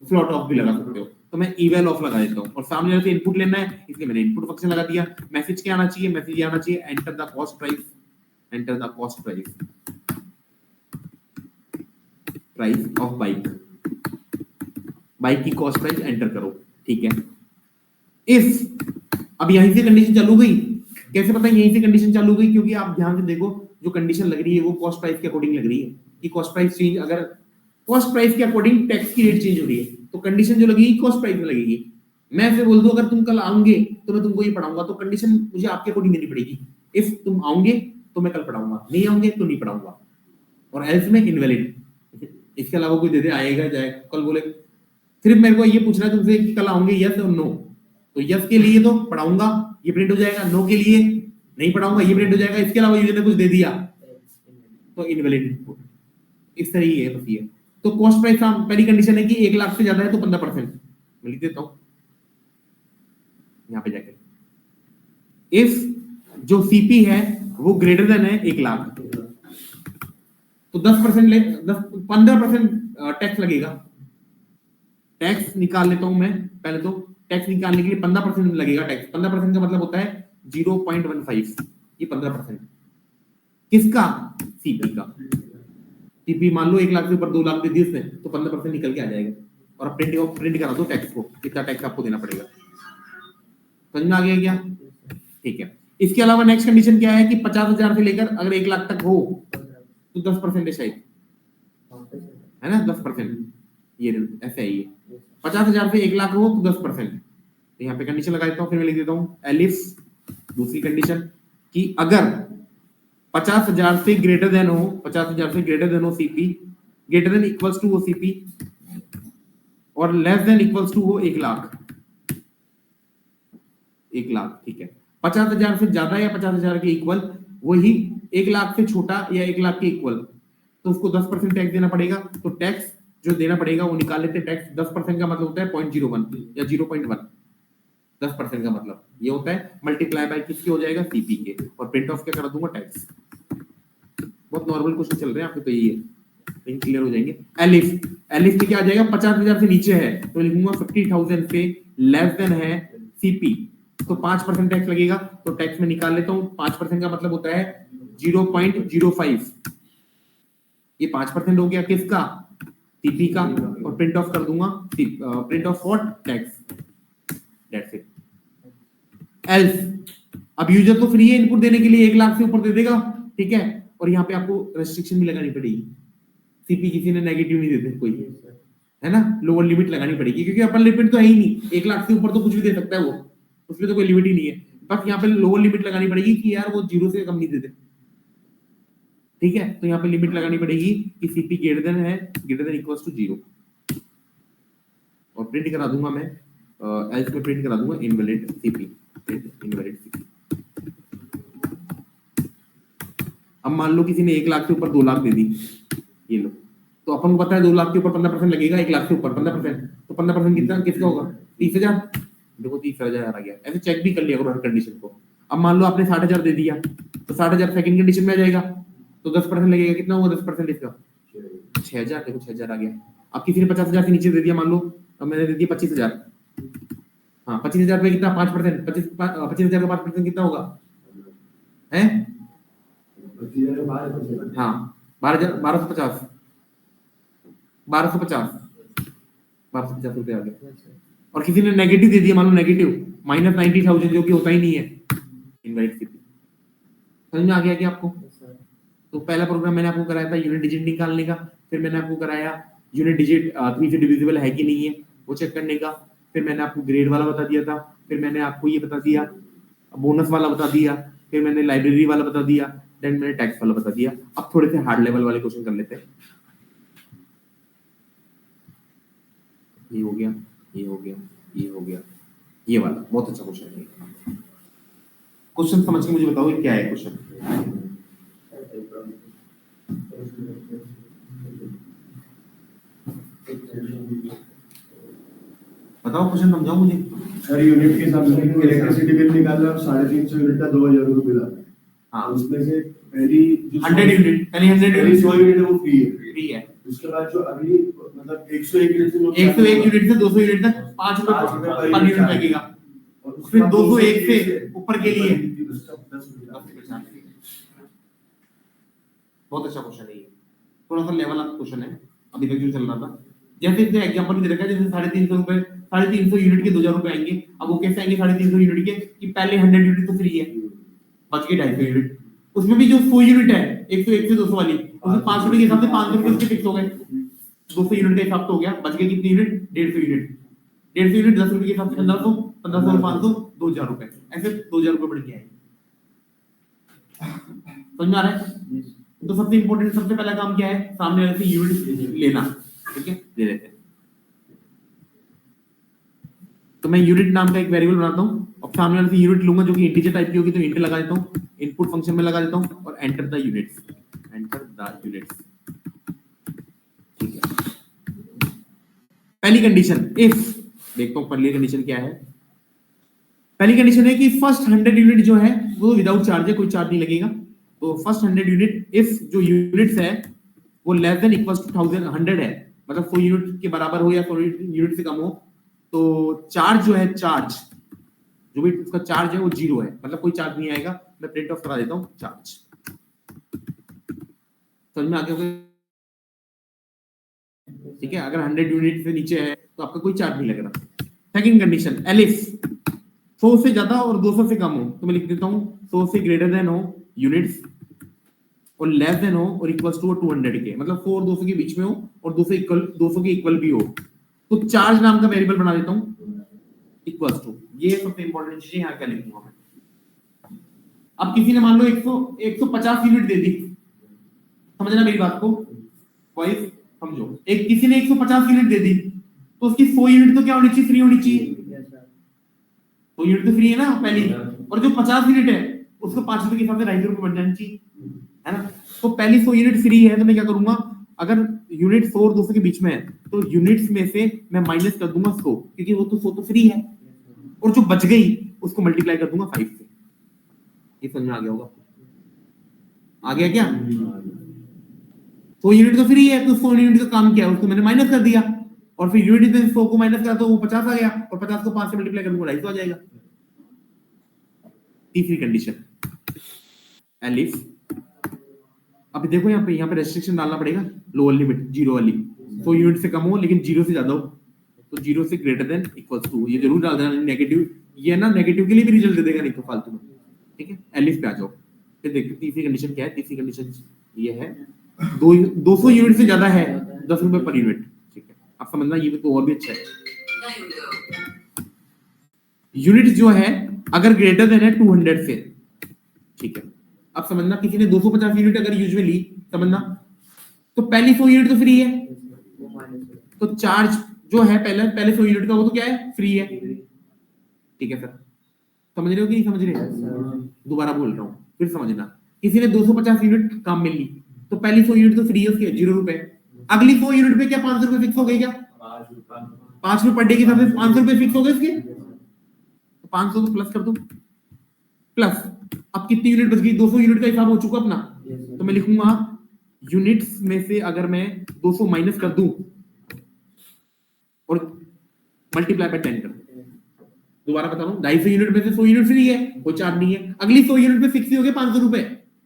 फ्लॉट ऑफ भी लगा सकते हो। तो मैं इवल ऑफ लगा देता हूं, और सामने वाले से इनपुट लेना है इसलिए मैंने इनपुट फंक्शन लगा दिया। मैसेज क्या आना चाहिए, मैसेज आना चाहिए enter the cost price, enter the cost price, price of bike, bike की कॉस्ट प्राइस एंटर करो, ठीक है। इफ अब यहीं से कंडीशन चालू गई, कैसे पता है यहीं से कंडीशन चालू गई, क्योंकि आप ध्यान से देखो जो कंडीशन लग रही है वो कॉस्ट प्राइस के अकॉर्डिंग लग रही है कि कॉस्ट प्राइस चेंज, अगर कॉस्ट प्राइस के अकॉर्डिंग टैक्स की रेट चेंज हो रही है तो कंडीशन जो लगेगी कॉस्ट प्राइस में लगेगी। मैं ऐसे बोल दूं अगर तुम कल आओगे तो मैं तुमको ये पढ़ाऊंगा, तो कंडीशन मुझे आपके अकॉर्डिंग देनी पड़ेगी। इफ तुम आओगे तो मैं कल पढ़ाऊंगा, नहीं आओगे तो नहीं पढ़ाऊंगा, और एल्स में इनवैलिड, इसके अलावा कोई दे दे आएगा जाए, कल बोले सिर्फ मेरे को ये पूछना है तुमसे कि कल आओगे यस और नो, तो यस के लिए तो पढ़ाऊंगा ये प्रिंट हो जाएगा, नो के लिए नहीं पढ़ाऊंगा ये प्रिंट हो जाएगा, इसके अलावा यूजर ने कुछ दे दिया तो इनवैलिड इनपुट। इस तरह ही है बस ये। तो कॉस्ट प्राइस पहली कंडीशन है कि 1 लाख से ज्यादा है तो 15%, मैं लिख देता हूं यहां पे जाकर, इफ जो सीपी है वो ग्रेटर देन है 1 लाख तो 10% 15% टैक्स लगेगा? टैक्स निकाल लेता हूं मैं पहले तो। टैक्स निकालने के लिए 15% लगेगा टैक्स। 15% का मतलब होता है 0.15, ये 15%। किसका? सीपी का। सीपी मान लो 1 लाख से ऊपर 2 लाख दे दी उसने, तो 15% निकल के आ जाएगा। और अब प्रिंट करा दो टैक्स को, कितना टैक्स आपको देना पड़ेगा। समझ में आ गया क्या? ठीक है। इसके अलावा नेक्स्ट कंडीशन क्या है कि 50,000 से लेकर अगर 1 लाख तक हो तो 10% है शायद, है ना? 10%, ये ऐसा ही है। 50,000 से 1 लाख हो तो 10%। तो यहाँ पे कंडीशन लगा देता हूँ, फिर मैं लिख देता हूँ एलिफ दूसरी कंडीशन कि अगर 50,000 से ग्रेटर देन हो, 50,000 से ग्रेटर देन हो CP, greater than equals to हो सीपी, और लेस देन इक्वल्स टू हो 1 लाख। 1 लाख, ठीक है। 50,000 से ज्यादा या 50,000 के इक्वल, वही 1 लाख से छोटा या 1 लाख के इक्वल, तो उसको 10% टैक्स देना पड़ेगा। तो टैक्स जो देना पड़ेगा वो निकाल लेते हैं। टैक्स 10% का मतलब होता है 0.01 या 0.1। 10% का मतलब ये होता है मल्टीप्लाई बाय किसके हो जाएगा? सीपी के। और प्रिंट ऑफ क्या कर दूंगा? टैक्स। बहुत नॉर्मल क्वेश्चन चल रहे हैं आपके, तो ये है, क्लियर हो जाएंगे। एलिफ, एलिफ में क्या आ जाएगा? 50,000 से नीचे है तो लिखूंगा 50,000 से लेस देन है सीपी, तो 5% टैक्स लगेगा। तो टैक्स में निकाल लेता हूं। 5% का मतलब होता है 0.05। ये 5% हो गया किसका? सीपी का। और प्रिंट ऑफ कर दूंगा, print of what? Tax. That's it. Else, अब यूजर तो फ्री है इनपुट देने के लिए, 1 लाख से ऊपर दे देगा, ठीक है। और यहाँ पे आपको रेस्ट्रिक्शन भी लगानी पड़ेगी। सीपी किसी ने नेगेटिव नहीं देते कोई, है ना? लोअर लिमिट लगानी पड़ेगी, क्योंकि अपर लिमिट तो है ही नहीं। 1 लाख से ऊपर तो कुछ भी दे सकता है वो, उसमें तो कोई लिमिट ही नहीं है। बस यहाँ पे लोअर लिमिट लगानी पड़ेगी कि यार वो 0 से कम नहीं देते, ठीक है। तो यहाँ पे लिमिट लगानी पड़ेगी कि सीपी ग्रेटर देन है, ग्रेटर देन इक्वल्स टू 0। और प्रिंट करा दूंगा मैं, एल्स में प्रिंट करा दूंगा इनवैलिड सीपी, इनवैलिड सीपी। अब मान लो किसी ने 1 लाख से ऊपर 2 लाख दे दी, ये लो, तो अपन को पता है 2 लाख के ऊपर 15% लगेगा, 1 लाख के ऊपर 15%, तो 15% कितना किसका होगा? 30,000। देखो 30,000 आ गया। ऐसे चेक भी कर लिया करो हर कंडीशन को। अब मान लो आपने 60,000 दे दिया, तो 60,000 सेकंड कंडीशन में आ जाएगा, तो 10% लगेगा। कितना होगा 10% इसका? 6,000। देखो 6,000 आ गया। अब किसी ने 50,000 से नीचे दे दिया, मान लो अब मैंने दे दिया 25,000। हाँ, 25,000 पे कितना? 5%। 25,000 का 5% कितना होगा? है हाँ 1250 1250 रुपए आ गए। और किसी ने नेगेटिव दे दिया, मान लो नेगेटिव -90,000, जो कि होता ही नहीं है, इनवैलिड सीपी। समझ में आ गया क्या आपको? तो पहला प्रोग्राम मैंने आपको कराया था यूनिट डिजिट निकालने का, फिर मैंने आपको कराया यूनिट डिजिट 3 से डिविजिबल है कि नहीं है वो चेक करने का, फिर मैंने आपको ग्रेड वाला बता दिया था, फिर मैंने आपको ये बता दिया बोनस वाला बता दिया, फिर मैंने लाइब्रेरी वाला बता दिया, देन मैंने टैक्स वाला बता दिया। अब थोड़े से हार्ड लेवल वाले क्वेश्चन कर लेते हैं। ये हो गया, ये हो गया, ये हो गया, ये वाला बहुत अच्छा क्वेश्चन है। क्वेश्चन समझ के मुझे बताओ ये क्या है क्वेश्चन। बताओ क्वेश्चन समझाओ मुझे। सर यूनिट के हिसाब से इलेक्ट्रिसिटी बिल निकालना 350 यूनिट का 2,000 रुपये मिला। हाँ, उसमें से पहली 100 यूनिट, पहली 100 यूनिट 100 यूनिट है वो फ्री है। फ्री है। उसके बाद जो अगली मतलब 101 यूनिट से 101 यूनिट से 200 यूनिट तक 5 रुपए पर यूनिट लगेगा। फिर 201 से ऊपर के लिए 10 रुपये। बहुत अच्छा क्वेश्चन है ये, थोड़ा सा लेवल अप क्वेश्चन है अभी तक जो चल रहा था। जैसे इसने एग्जांपल भी दे रखा है, जैसे 350 रुपए 350 यूनिट के 2,000 रुपए आएंगे। अब वो कैसे आएंगे 350 यूनिट के? कि पहले 100 यूनिट तो फ्री है, बच गए 250 यूनिट। उसमें भी जो 100 यूनिट है 101 से 200 वाली, उसमें 5 रुपए के हिसाब से 500 रुपए उसके फिक्स हो गए। 200 यूनिट का हिसाब तो हो गया, बच गए कितनी यूनिट? 150 यूनिट। 150 यूनिट 10 रुपए के हिसाब से 1500, 1500 और 500 2,000 रुपए, ऐसे 2,000 रुपए बढ़ के आए। समझ में आ रहा है? तो सबसे इंपॉर्टेंट, सबसे पहला काम क्या है? सामने वाले से यूनिट लेना, ठीक है, ले लेते हैं। तो मैं यूनिट नाम का एक वेरिएबल बनाता हूं और सामने वाले से यूनिट लूंगा जो कि इंटीजर टाइप की होगी, तो इंट लगा देता हूं, इनपुट फंक्शन में लगा देता हूं और enter the units, enter the units, ठीक है। पहली कंडीशन इफ, देखता हूं पहली कंडीशन क्या है। पहली कंडीशन है कि फर्स्ट 100 यूनिट जो है वो विदाउट चार्ज है, कोई चार्ज नहीं लगेगा। तो फर्स्ट 100 यूनिट, इफ जो यूनिट्स है वो लेस देन इक्वल्स टू 100 है, मतलब 100 यूनिट के बराबर हो या 100 यूनिट से कम हो, तो चार्ज जो है, चार्ज जो भी उसका चार्ज है वो 0 है, मतलब कोई चार्ज नहीं आएगा। मैं प्रिंट ऑफ करा देता हूँ चार्ज। समझ में आ गया होगा? ठीक है, अगर 100 यूनिट से नीचे है तो आपका कोई चार्ज नहीं लग रहा। सेकंड कंडीशन, एलिफ 100 से ज्यादा और 200 से कम हो, तो मैं लिख देता हूँ 100 से ग्रेटर देन हो यूनिट्स और लेस देन हो और इक्वल्स टू 200 के, मतलब 100 और 200 के बीच में हो और 200 के इक्वल भी हो, तो चार्ज नाम का वेरिएबल बना देता हूँ इक्वल्स टू। ये सबसे इंपॉर्टेंट चीज है, यहाँ क्या लिखूंगा मैं। अब किसी ने मान लो 150 यूनिट दे दी, समझना मेरी बात को, वाइस समझो। एक किसी ने 150 यूनिट दे दी, तो उसकी 100 यूनिट तो क्या होनी चाहिए, फ्री होनी चाहिए। तो यूनिट तो फ्री है ना पहली, और जो 50 यूनिट है उसको 5 रुपए के हिसाब से 2.5 रुपए बन जानी चाहिए, है ना। तो पहली 100 यूनिट फ्री है, तो मैं क्या करूंगा, अगर यूनिट 100 और 200 के बीच में है तो यूनिट्स में से मैं माइनस कर दूंगा 100, क्योंकि वो तो 100 तो फ्री है, और जो बच गई उसको मल्टीप्लाई कर दूंगा 5 से। ये समझ में आ गया होगा? आ गया क्या? 100 यूनिट तो फ्री है, तो 100 यूनिट का काम क्या है, उसको मैंने माइनस कर दिया, और फिर यूनिट में 100 को माइनस करा तो वो 50 आ गया, और 50 को 5 से मल्टीप्लाई करूंगा 250 आ जाएगा। तीसरी कंडीशन, एलिफ, अब देखो यहाँ पे रेस्ट्रिक्शन डालना पड़ेगा, लोअर लिमिट 0 वाली, 100 यूनिट से कम हो लेकिन 0 से ज्यादा हो, तो 0 से ग्रेटर देन इक्वल्स टू, ये जरूर डाल देना। नेगेटिव, ये ना नेगेटिव के लिए भी रिजल्ट दे देगा, नहीं तो फालतू में। ठीक है, एलिफ पे आ जाओ। फिर देखते तीसरी कंडीशन क्या है। तीसरी कंडीशन ये है, 200 यूनिट से ज्यादा है 10 रुपए पर यूनिट। ठीक है, आप समझना, ये तो और भी अच्छा है। यूनिट जो है अगर ग्रेटर देन है 200 से, ठीक है। अब समझना, किसी ने 250 यूनिट अगर यूजुअली समझना, तो पहली 100 यूनिट तो फ्री है, तो चार्ज जो है पहले 100 यूनिट का वो तो क्या है, फ्री है। ठीक है सर, समझ रहे हो कि नहीं समझ रहे? दोबारा बोल रहा हूँ, फिर समझना। किसी ने 250 यूनिट काम में ली, तो पहली 100 यूनिट तो फ्री है, उसके 0 रुपए। अगली 100 यूनिट पे क्या 500 रुपए फिक्स हो गई क्या? 5 रुपए पर डे के हिसाब से 500 रुपए फिक्स हो गए इसके, तो 500 को प्लस कर दो, प्लस अब कितनी यूनिट बच गई, 200 यूनिट का हिसाब हो चुका अपना, तो मैं लिखूंगा यूनिट्स में से अगर मैं 200 माइनस कर दूं और मल्टीप्लाई बाय 10 कर दूं, दोबारा बता रहा हूं, 250 यूनिट में से 100 यूनिट फ्री है, कोई चार्ज नहीं है। अगली 100 यूनिट में फिक्स हो गए 500 रुपए,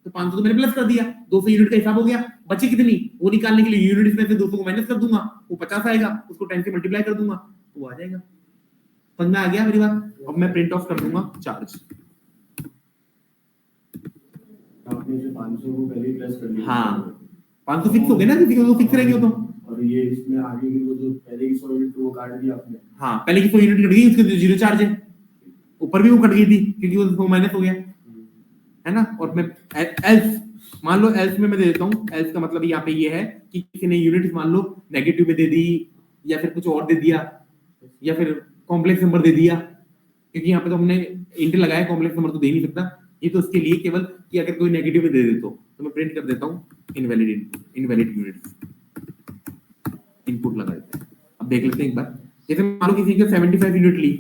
तो 500 तो मैंने प्लस कर दिया, 200 यूनिट का हिसाब हो गया। बची कितनी, वो निकालने के लिए यूनिट्स में से 200 को माइनस कर दूंगा, वो 50 आएगा, उसको 10 से मल्टीप्लाई कर दूंगा, तो आ जाएगा। समझ में आ गया मेरी बात? अब मैं प्रिंट ऑफ कर दूंगा चार्ज। आपने जो 500 को पहले प्लस कर लिया, हाँ 500 फिक्स हो गए ना, किसी को तो फिक्स रहेंगे वो तो। और ये इसमें आगे की वो जो पहले की 100 यूनिट वो काट दिया आपने। हाँ पहले की 100 यूनिट कट गई, उसके 0 चार्ज है, ऊपर भी वो कट गई थी क्योंकि वो 100 माइनस हो गया, है ना। और मैं एल्स, मान लो एल्स में मैं दे देता हूँ, एल्स का मतलब यहाँ पे ये है कि किसी ने यूनिट मान लो नेगेटिव में दे दी, या फिर कुछ और दे दिया, या फिर कॉम्प्लेक्स नंबर दे दिया, क्योंकि यहाँ पे तो हमने इंट लगाया, कॉम्प्लेक्स नंबर तो दे नहीं सकता। ये तो उसके लिए केवल कि अगर कोई नेगेटिव में दे दे तो मैं प्रिंट कर देता हूँ इनवैलिड यूनिट्स, इनपुट लगा देते हैं। अब देख लेते हैं एक बार, जैसे मान लो किसी ने 75 यूनिट ली,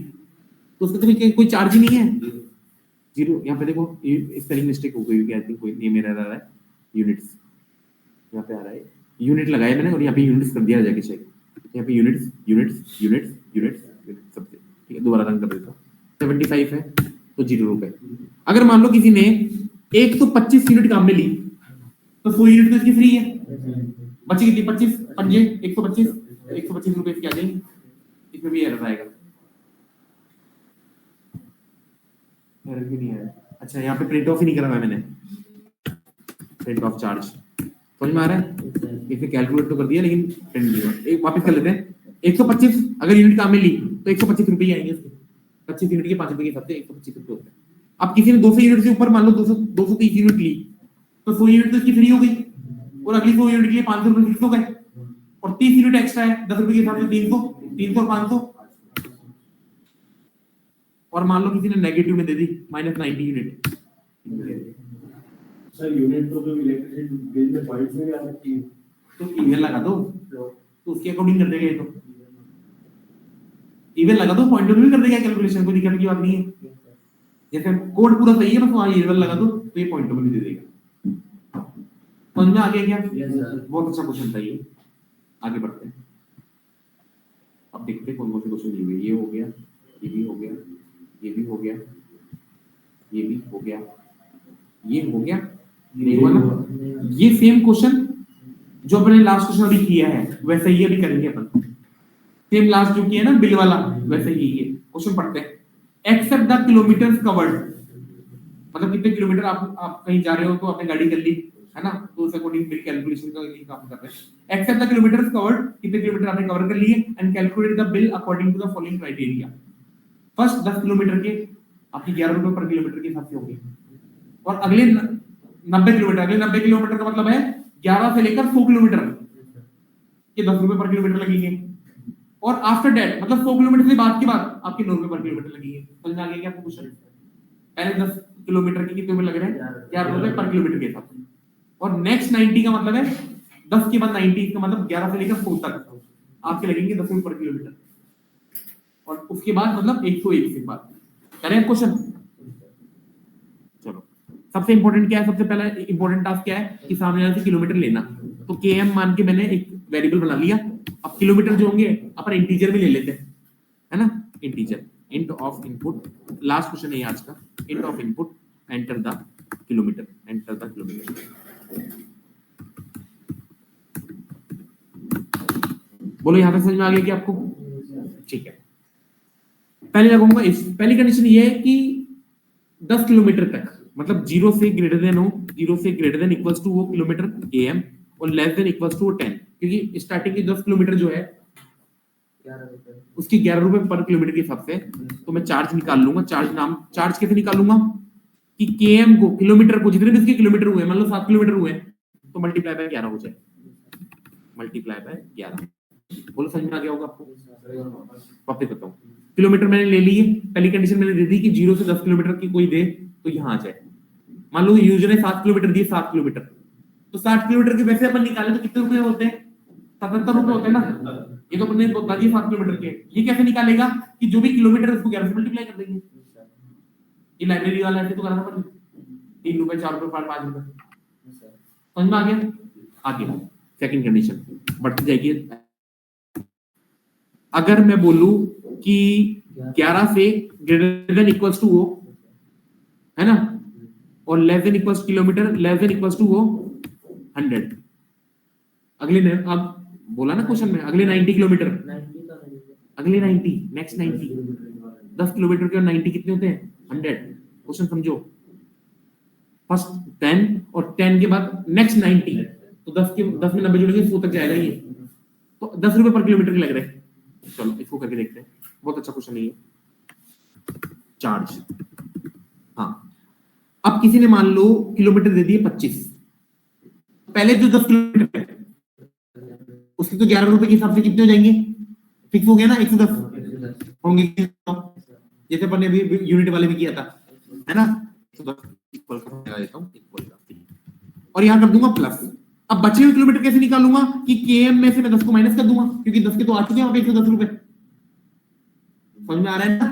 तो उसका तो कोई चार्ज ही नहीं है, 0। यहाँ पे देखो स्पेलिंग मिस्टेक हो गई, आई थिंक कोई ये मेरा रहा है, यूनिट्स यहाँ पे आ रहा है, यूनिट लगाया मैंने और यहाँ पे यूनिट्स कर दिया जाके चेक, यहाँ पे यूनिट्स यूनिट्स यूनिट्स यूनिट्स सबसे, ठीक है। दोबारा रन कर देता हूँ, 75 है तो 0 रुपए। अगर मान लो किसी ने 125 यूनिट काम में ली, तो 100 यूनिट तो इसकी फ्री है, बची कितनी, 25 पंजे 125 रुपए इसके आ जाएंगे। इसमें भी एरर आएगा, एरर क्यों नहीं आया? अच्छा यहाँ पे प्रिंट ऑफ ही नहीं करा मैंने, प्रिंट ऑफ चार्ज, समझ में आ रहा है? इसे कैलकुलेट तो कर दिया लेकिन प्रिंट नहीं हुआ। एक वापस कर लेते हैं, 125 अगर यूनिट काम में ली तो 125 रुपए ही आएंगे इसके, 25 यूनिट के 5 रुपए के हिसाब से 125 रुपए होते हैं। अब किसी ने 200 यूनिट से ऊपर मान लो 230 यूनिट ली, तो 100 यूनिट तो इसकी फ्री हो गई, और अगली 100 यूनिट के लिए 500 रुपए फिक्स हो गए, और 30 यूनिट एक्स्ट्रा है 10 रुपए के हिसाब से 300 और 500। और मान लो किसी ने नेगेटिव में दे दी -90 यूनिट, सर यूनिट तो जो इलेक्ट्रिसिटी बिल में पॉइंट्स में भी आ सकती है, तो ईवेल लगा दो, तो उसके अकॉर्डिंग कर देगा। ये तो ईवेल लगा दो, पॉइंट भी कर देगा कैलकुलेशन, कोई दिक्कत की बात नहीं है। जैसे कोड पूरा सही है, बस वहां ईवेल लगा दो तो ये पॉइंट भी दे देगा। समझ में आ गया क्या? बहुत अच्छा क्वेश्चन था ये। आगे बढ़ते हैं। अब देखते हैं कौन कौन से क्वेश्चन दिए हुए। ये हो गया, ये भी हो गया, ये भी हो गया, ये भी हो गया, ये हो गया, नहीं हुआ ना। ये सेम क्वेश्चन जो अपने लास्ट क्वेश्चन अभी किया है वैसे ही अभी करेंगे अपन। सेम लास्ट जो किया ना बिल वाला, वैसे ही ये क्वेश्चन पढ़ते हैं। एक्सेप्ट द किलोमीटर्स कवर्ड, मतलब कितने किलोमीटर आप कहीं जा रहे हो तो आपने गाड़ी कर ली है ना, तो उस अकॉर्डिंग बिल कैलकुलेशन का ये काम कर रहे हैं। एक्सेप्ट द किलोमीटर्स कवर्ड, कितने किलोमीटर आपने कवर कर लिए, and calculate the bill according to the following criteria. First 10 kilometre के आपके 11 रुपए पर किलोमीटर के हिसाब से होंगे, और अगले 90 किलोमीटर, अगले 90 किलोमीटर का मतलब है 11 से लेकर 100 किलोमीटर के 10 रुपए पर किलोमीटर लगेंगे। और आफ्टर दैट मतलब 100 किलोमीटर से बाद के बाद आपके 9 रुपए पर किलोमीटर लगेंगे। समझ में आ गया क्या आपको क्वेश्चन? पहले 10 किलोमीटर के कितने रुपए लग रहे हैं, 11 रुपए पर किलोमीटर के हिसाब से। और नेक्स्ट 90 का मतलब है 10 के बाद 90 का मतलब 11 से लेकर 100 तक आपके लगेंगे 10 रुपए पर किलोमीटर, और उसके बाद मतलब 101 से बाद करें क्वेश्चन। चलो, सबसे इंपॉर्टेंट क्या है, सबसे पहला इंपॉर्टेंट टास्क क्या है कि सामने वाले से किलोमीटर लेना। तो km मान के मैंने एक वेरिएबल बना लिया। अब किलोमीटर जो होंगे अपन इंटीजर में ले लेते हैं, है ना, integer. Int of input, last question है आज का। Int of input enter the kilometre, enter the kilometre. बोलो यहां पे समझ में आ गया कि आपको? ठीक है, पहले लगाऊंगा इस पहली कंडीशन ये है कि 10 किलोमीटर तक मतलब 0 से ग्रेटर देन हो, 0 से ग्रेटर देन इक्वल्स टू वो किलोमीटर km, और लेस देन इक्वल्स टू 10, क्योंकि स्टार्टिंग की 10 किलोमीटर जो है उसकी 11 रुपए पर किलोमीटर के हिसाब से, तो मैं चार्ज निकाल लूंगा। चार्ज कैसे निकालूंगा कि km को, किलोमीटर को, जितने भी इसके किलोमीटर हुए, मान लो 7 किलोमीटर हुए तो मल्टीप्लाई बाय 11 हो जाए, मल्टीप्लाई बाय 11। बोलो समझ में आ गया होगा आपको? वापस बताऊं, किलोमीटर मैंने ले लिए, पहली कंडीशन मैंने दे दी कि 0 से 10 किलोमीटर की कोई दे तो यहां आ जाए। मान लो यूजर ने 7 किलोमीटर दिए, 7 किलोमीटर, तो 60 किलोमीटर के वैसे अपन निकाले तो कितने रुपए होते हैं? 77 रुपए होते हैं ना। ये तो अपने बता दिए 7 किलोमीटर के। ये कैसे निकालेगा कि जो भी किलोमीटर है उसको 11 से मल्टीप्लाई कर देंगे। ये लाइब्रेरी वाला ऐसे तो करना पड़ता है, 3 रुपए 4 रुपए 5 रुपए। समझ में आ गया? आगे सेकंड कंडीशन बढ़ती जाएगी। अगर मैं बोलूं कि 11 से ग्रेटर देन इक्वल्स टू हो, है ना, और less than equals kilometre, less than equals to हो 100। अगले ने अब बोला ना क्वेश्चन में, अगले 90 किलोमीटर, अगले 90, नेक्स्ट 90, 10 किलोमीटर के और 90 कितने होते हैं? 100। क्वेश्चन समझो, फर्स्ट 10 और 10 के बाद नेक्स्ट 90, तो 10 में 90 जोड़ेंगे 100 तक जाएगा ये, तो 10 रुपए पर किलोमीटर लग रहे हैं। चलो इसको करके देखते हैं, बहुत अच्छा क्वेश्चन है ये। चार्ज, हाँ, अब किसी ने मान लो किलोमीटर दे दिए 25, पहले जो 10 किलोमीटर है उसके तो 11 रुपए के हिसाब से कितने हो जाएंगे? फिक्स हो गया ना, 110 होंगे, जैसे अपन ने अभी यूनिट वाले में किया था, है ना। 110 इक्वल कर देता हूं, इक्वल का, और यहां कर दूंगा प्लस। अब बचे हुए किलोमीटर कैसे निकालूंगा कि km में से मैं 10 को माइनस कर दूंगा, क्योंकि 10 के तो आ चुके हैं वहां पे 110 रुपए। समझ में आ रहा है ना?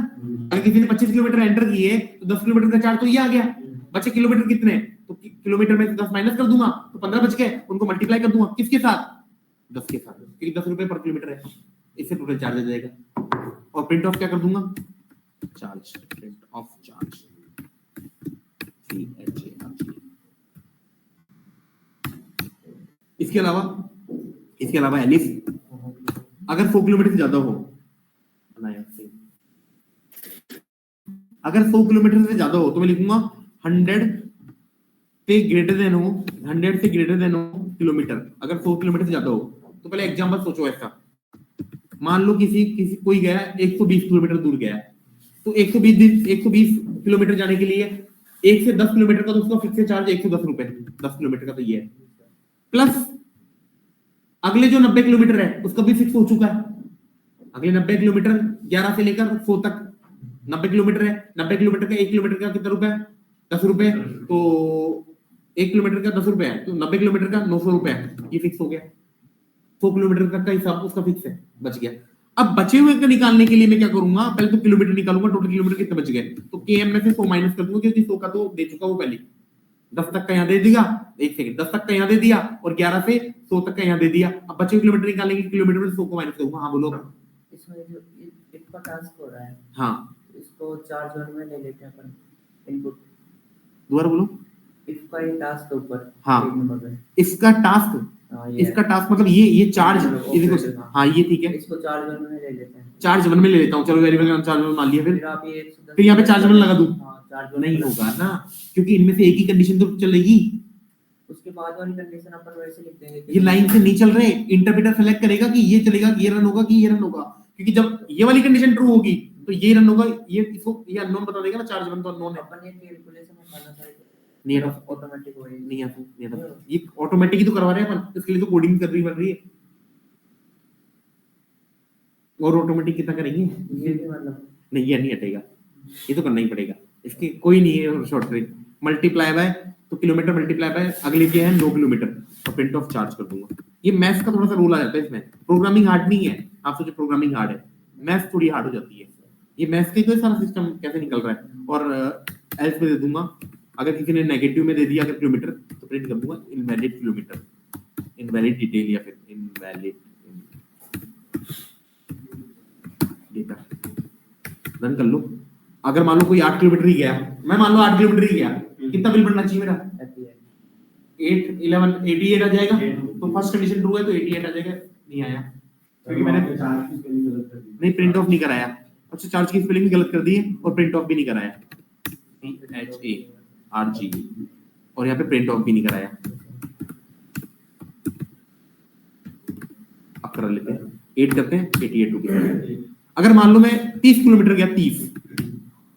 अगर किसी ने 25 किलोमीटर एंटर किए तो 10 किलोमीटर का चार्ज तो ये आ गया। बचे किलोमीटर कितने, तो किलोमीटर में 10 माइनस कर दूंगा तो 15 बच गए, उनको मल्टीप्लाई कर दूंगा किसके साथ? 10 के साथ, क्योंकि 10 रुपए पर किलोमीटर है, इससे टोटल चार्ज आ जाएगा। और प्रिंट ऑफ क्या कर दूंगा? चार्ज, प्रिंट ऑफ चार्ज, इसके अलावा एलिफ, अगर 100 किलोमीटर से ज्यादा हो, अगर 100 किलोमीटर से ज्यादा हो तो मैं लिखूंगा 100 से ग्रेटर देन हो, 100 से ग्रेटर देन हो किलोमीटर। अगर 100 किलोमीटर से ज्यादा हो तो पहले एग्जांपल सोचो ऐसा, मान लो किसी कोई गया 120 किलोमीटर दूर गया, तो 120 किलोमीटर जाने के लिए 1 से 10 किलोमीटर का तो उसका फिक्स चार्ज 110 रुपए, 10 किलोमीटर का तो ये है, प्लस अगले जो 90 किलोमीटर है उसका भी फिक्स हो चुका है। अगले 90 किलोमीटर 11 से लेकर 100 तक 90 किलोमीटर है, 90 किलोमीटर का 1 किलोमीटर का कितना रुपए है? 10 रुपए, तो 1 किलोमीटर का 10 रुपए है, तो 90 किलोमीटर का 900 रुपए है, ये फिक्स हो गया। 100 किलोमीटर तक का हिसाब उसका फिक्स है, बच गया। अब बचे हुए का निकालने के लिए मैं क्या करूंगा, पहले तो किलोमीटर निकालूंगा, टोटल किलोमीटर कितने बच गए, तो km में से 100 माइनस कर दूंगा, क्योंकि 100 का तो दे चुका वो पहले, 10 तक का यहाँ दे दिया, एक सेकंड, 10 तक का यहाँ दे दिया और 11 से 100 तक का यहाँ दे दिया। अब बचे हुए किलोमीटर निकालने के किलोमीटर में 100 को माइनस करूंगा। हाँ बोलो, इसमें जो इफ का टास्क हो रहा है, हाँ इसको 4 जोन में ले लेते हैं अपन इनपुट। दोबारा बोलो। इफ का ये टास्क ऊपर हाँ। पेज नंबर पे, इसका टास्क, हाँ ये इसका टास्क मतलब ये चार्ज operator, हाँ ये ठीक है, इसको 4 जोन में ले लेते हैं। चार्ज वन में ले लेता हूँ, चलो वेरिएबल का नाम चार्ज वन मान लिया, फिर आप ये 110 फिर यहाँ पे चार्ज वन लगा दूं, हाँ 4 जोन नहीं होगा ना, क्योंकि इनमें से एक ही कंडीशन तो चलेगी। उसके बाद वाली कंडीशन अपन वैसे लिख देंगे कि ये लाइन से नहीं चल रहे, इंटरप्रेटर सेलेक्ट करेगा कि ये चलेगा, कि ये रन होगा, कि ये रन होगा, क्योंकि जब ये वाली कंडीशन ट्रू होगी तो ये रन होगा, ये इसको ये अननोन बता देगा ना, चार्ज वन तो अननोन है। अपन ये कैलकुलेशन उठाना चाहिए, नहीं आता, ऑटोमेटिक होएगी, नहीं आता, नहीं आता, ये ऑटोमेटिक ही तो करवा रहे हैं अपन, इसके लिए तो कोडिंग कर रही बन रही है, और ऑटोमेटिक कितना करेंगे, ये भी मतलब नहीं ये नहीं हटेगा, ये तो करना ही पड़ेगा, इसकी कोई नहीं है शॉर्ट ट्रिक। मल्टीप्लाई बाय, तो किलोमीटर मल्टीप्लाई बाय अगले के है 9 किलोमीटर, और प्रिंट ऑफ चार्ज कर दूंगा। ये मैथ्स का थोड़ा सा रूल आ जाता है इसमें, प्रोग्रामिंग हार्ड नहीं है, आप सोचो प्रोग्रामिंग हार्ड है, मैथ्स थोड़ी हार्ड हो जाती है। ये मैथ्स का ही तो सारा सिस्टम कैसे निकल रहा है। और एल्स में दे दूंगा, अगर किसी ने नेगेटिव में दे दिया अगर किलोमीटर, तो प्रिंट कर दूंगा इनवैलिड किलोमीटर, इनवैलिड डिटेल, या फिर इनवैलिड डेटा। रन कर लो। अगर मान लो कोई 8 किलोमीटर ही गया, मैं मान लो 8 किलोमीटर ही गया, कितना बिल बनना चाहिए मेरा, 8 11 88 आ जाएगा, तो फर्स्ट कंडीशन ट्रू है तो 88 आ जाएगा, नहीं आया क्योंकि मैंने नहीं प्रिंट ऑफ नहीं कराया। अच्छा चार्ज की स्पेलिंग भी गलत कर दी है और प्रिंट ऑफ भी नहीं कराया, PHARG, और यहाँ पे प्रिंट ऑफ भी नहीं कराया। अब कर लेते हैं 8 करते हैं 88 रुपीज। अगर मान लो मैं 30 किलोमीटर गया 30,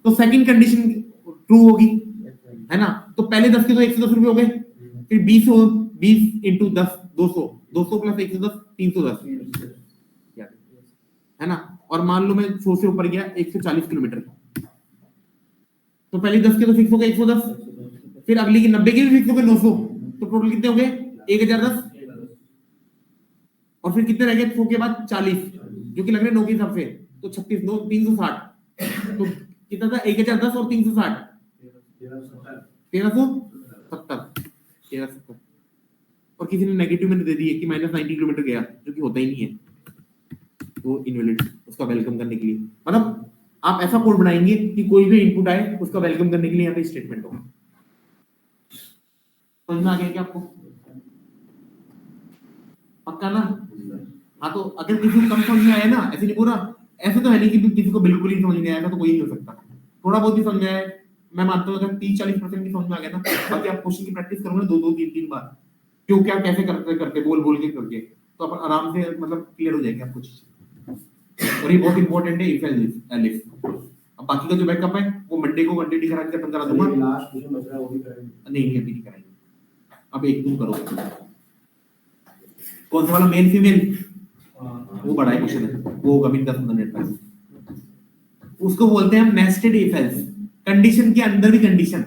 तो सेकंड कंडीशन ट्रू होगी, है ना, तो पहले 10 के तो 110 रुपए हो गए, फिर 20 हो, 20 इंटू 10 200, 200 प्लस 110 310, है ना। और मान लो मैं 100 से ऊपर गया 140 किलोमीटर, तो पहले 10 के तो फिक्स हो गए 110, फिर अगली की 90 के भी फिक्स हो गए 900, तो टोटल कितने हो गए 1010, और फिर कितने रह गए 100 के बाद 40, जो कि लग रहे 9 के हिसाब से, तो 36 9 360, तो कितना था 1010 और 360 1370, और किसी ने नेगेटिव में दे दिए कि -90 किलोमीटर गया, जो कि होता ही नहीं है, वो इनवैलिड, उसका वेलकम करने के लिए, मतलब आप ऐसा कोड बनाएंगे कि कोई भी इनपुट आए उसका वेलकम करने के लिए यहाँ पे स्टेटमेंट होगा। समझ में आ गया क्या आपको, पक्का ना। हाँ तो अगर किसी को कम समझ में आया ना, ऐसे नहीं पूरा, ऐसे तो है नहीं कि किसी को बिल्कुल ही समझ नहीं आया, तो कोई नहीं हो सकता, थोड़ा बहुत ही समझ आया, मैं मानता हूँ अगर 30-40% भी समझ में आ गया ना, बाकी आप क्वेश्चन की प्रैक्टिस करोगे 2-2 3-3 बार, क्यों क्या कैसे करते करके बोल के करके, तो अपन आराम से मतलब क्लियर हो जाएगी आपको चीजें। और ये बहुत इंपॉर्टेंट है इफ एल्स। अब बाकी का जो बैकअप है वो मंडे को क्वांटिटी खत्म करा दूंगा, लास्ट क्वेश्चन बच रहा है वो भी करेंगे, नहीं अभी नहीं कराएंगे, अब एक दिन करो। कौन सा वाला मेल फीमेल, वो बड़ा क्वेश्चन है, वो होगा भी 10 मिनट तक। उसको बोलते हैं नेस्टेड इफ एल्स, कंडीशन के अंदर भी कंडीशन।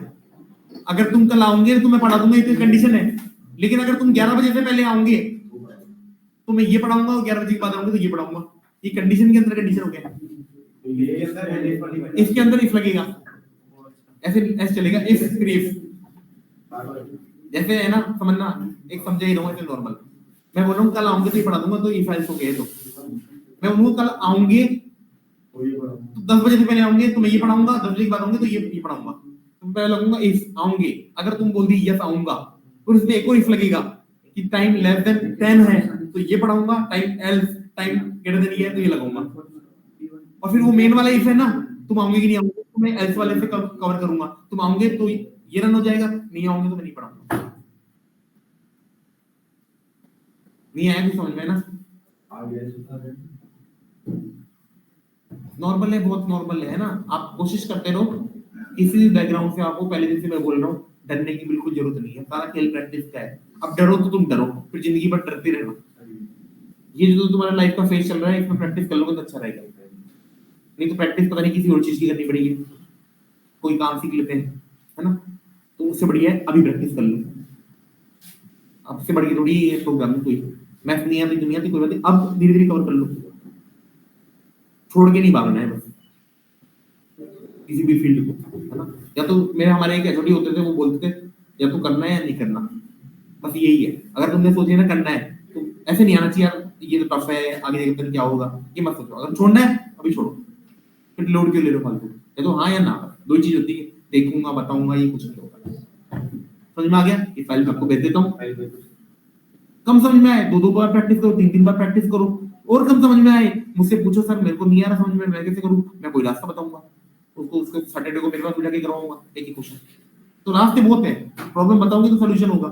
अगर तुम कल आओगे तो मैं पढ़ा दूंगा, ये कंडीशन है, लेकिन अगर तुम 11 बजे से पहले आओगे तो मैं ये पढ़ाऊंगा, और 11 बजे के बाद आऊंगे तो ये पढ़ाऊंगा, ये कंडीशन के अंदर कंडीशन हो गया। इसके अंदर इफ लगेगा, ऐसे ऐसे चलेगा, इफ फिर इफ, जैसे है ना, समझना, एक समझे ही रहो ऐसे नॉर्मल। मैं बोल रहा हूँ कल आऊंगे तो ये पढ़ा दूंगा, तो इफ एल्स हो गए, तो मैं बोलूंगा कल आऊंगे तो 10 बजे से पहले आऊंगे तो मैं ये पढ़ाऊंगा, 10 बजे के बाद आऊंगे तो ये पढ़ाऊंगा, तो मैं लगूंगा इफ आऊंगे। अगर तुम बोल दी यस आऊंगा, फिर उसमें एक और इफ लगेगा कि टाइम लेस देन 10 है तो ये पढ़ाऊंगा, time else time greater than ये है तो ये लगाऊंगा। और फिर वो मेन वाला इफ है ना, तुम आओगे कि नहीं आओगे, तो मैं एल्स वाले से कवर करूंगा, तुम आओगे तो ये रन हो जाएगा, नहीं आओगे तो मैं नहीं पढ़ाऊंगा। नहीं आया कुछ समझ में ना, नॉर्मल है, बहुत नॉर्मल है ना। आप कोशिश करते रहो, किसी भी बैकग्राउंड से आपको, पहले दिन से मैं बोल रहा हूँ डरने की बिल्कुल जरूरत नहीं है, सारा खेल प्रैक्टिस का है। अब डरो तो तुम डरो, फिर जिंदगी भर डरते रहना। ये जो तुम्हारा लाइफ का फेज चल रहा है, इसमें प्रैक्टिस कर लोगे तो अच्छा रहेगा, नहीं तो प्रैक्टिस पता नहीं किसी और चीज की करनी पड़ेगी, कोई काम सीख लेते हैं, है ना, तो उससे बढ़िया है अभी प्रैक्टिस कर लो। अब से बढ़ के थोड़ी ये प्रोग्रामिंग कोई मैथ नहीं आती, दुनिया की कोई बात नहीं, अब धीरे धीरे कवर कर लो, छोड़ के नहीं भागना है बस किसी भी फील्ड को, है ना। या तो मेरे हमारे एक एचओडी होते थे, वो बोलते थे या तो करना है या नहीं करना, बस यही है। अगर तुमने सोचे ना करना है तो ऐसे नहीं आना चाहिए यार ये तो टफ है, आगे जाकर क्या होगा, ये मत सोचो। अगर छोड़ना है अभी छोड़ो, फिर लोड क्यों ले रहे हो फालतू? या तो हाँ या ना, दो ही चीज होती है, देखूंगा बताऊंगा, ये कुछ नहीं होगा। समझ में आ गया? ये फाइल मैं आपको भेज देता हूँ, कम समझ में आए दो बार प्रैक्टिस करो, तीन बार प्रैक्टिस करो, और कम समझ में आए मुझसे पूछो सर मेरे को नहीं आ रहा समझ में, मैं कैसे करूँ, मैं कोई रास्ता बताऊंगा उसको, सैटरडे को मेरे पास बुला के करवाऊंगा एक ही क्वेश्चन। तो रास्ते बहुत है, प्रॉब्लम बताओगे तो सोल्यूशन होगा।